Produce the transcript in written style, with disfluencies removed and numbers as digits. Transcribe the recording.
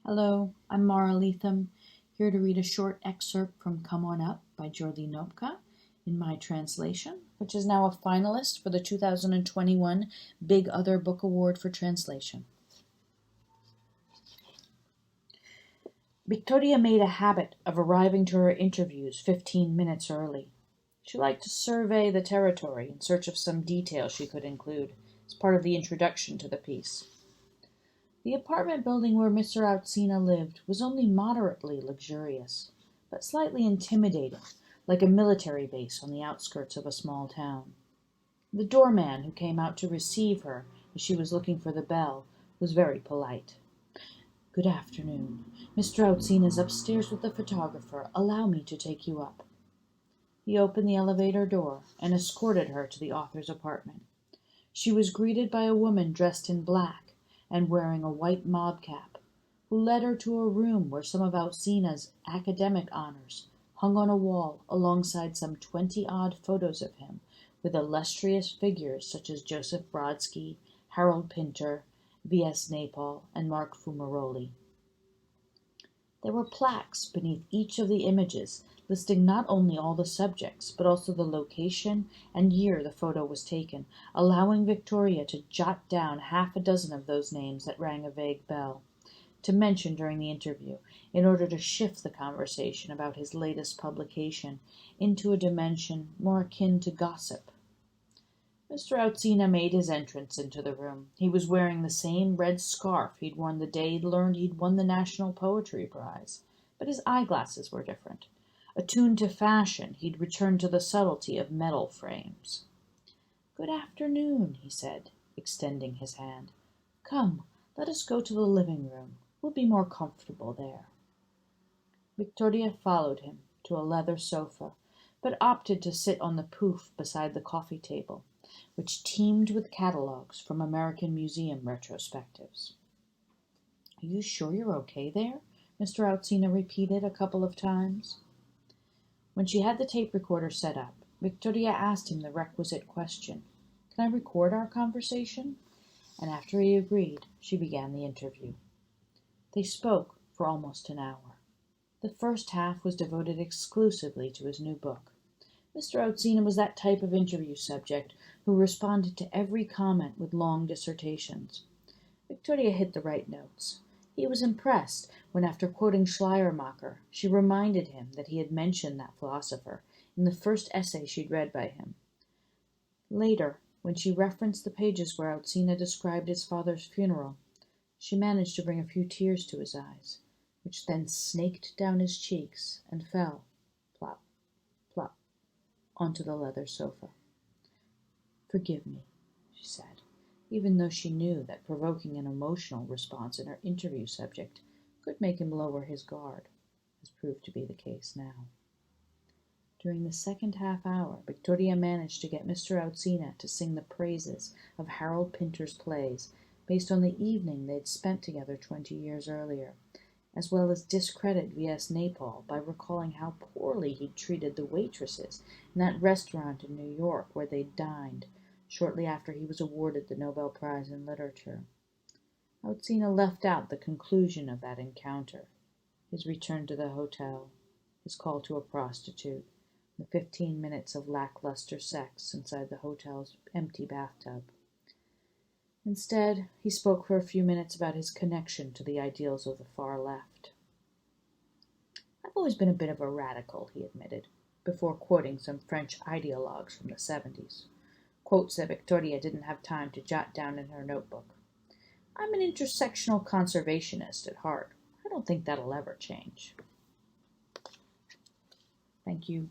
Hello, I'm Mara Lethem, here to read a short excerpt from Come On Up by Jordi Nopca in my translation, which is now a finalist for the 2021 Big Other Book Award for Translation. Victoria made a habit of arriving to her interviews 15 minutes early. She liked to survey the territory in search of some detail she could include as part of the introduction to the piece. The apartment building where Mr. Outsina lived was only moderately luxurious, but slightly intimidating, like a military base on the outskirts of a small town. The doorman who came out to receive her as she was looking for the bell was very polite. "Good afternoon. Mr. Outsina is upstairs with the photographer. Allow me to take you up." He opened the elevator door and escorted her to the author's apartment. She was greeted by a woman dressed in black and wearing a white mob cap, who led her to a room where some of Outsina's academic honors hung on a wall alongside some 20-odd photos of him with illustrious figures such as Joseph Brodsky, Harold Pinter, V.S. Naipaul, and Mark Fumaroli. There were plaques beneath each of the images listing not only all the subjects, but also the location and year the photo was taken, allowing Victoria to jot down half a dozen of those names that rang a vague bell, to mention during the interview, in order to shift the conversation about his latest publication into a dimension more akin to gossip. Mr. Outsina made his entrance into the room. He was wearing the same red scarf he'd worn the day he'd learned he'd won the National Poetry Prize, but his eyeglasses were different. Attuned to fashion, he'd returned to the subtlety of metal frames. "Good afternoon," he said, extending his hand. "Come, let us go to the living room. We'll be more comfortable there." Victoria followed him to a leather sofa, but opted to sit on the pouf beside the coffee table, which teemed with catalogues from American Museum retrospectives. "Are you sure you're okay there?" Mr. Outsina repeated a couple of times. When she had the tape recorder set up, Victoria asked him the requisite question, "Can I record our conversation?" And after he agreed, she began the interview. They spoke for almost an hour. The first half was devoted exclusively to his new book. Mr. Outsina was that type of interview subject who responded to every comment with long dissertations. Victoria hit the right notes. He was impressed when, after quoting Schleiermacher, she reminded him that he had mentioned that philosopher in the first essay she'd read by him. Later, when she referenced the pages where Outsina described his father's funeral, she managed to bring a few tears to his eyes, which then snaked down his cheeks and fell, plop, plop, onto the leather sofa. "Forgive me," she said, even though she knew that provoking an emotional response in her interview subject could make him lower his guard, as proved to be the case now. During the second half-hour, Victoria managed to get Mr. Outsina to sing the praises of Harold Pinter's plays based on the evening they'd spent together 20 years earlier, as well as discredit V.S. Naipaul by recalling how poorly he'd treated the waitresses in that restaurant in New York where they'd dined shortly after he was awarded the Nobel Prize in Literature. Outsina left out the conclusion of that encounter, his return to the hotel, his call to a prostitute, the 15 minutes of lackluster sex inside the hotel's empty bathtub. Instead, he spoke for a few minutes about his connection to the ideals of the far left. "I've always been a bit of a radical," he admitted, before quoting some French ideologues from the 70s. Quotes that Victoria didn't have time to jot down in her notebook. "I'm an intersectional conservationist at heart. I don't think that'll ever change." Thank you.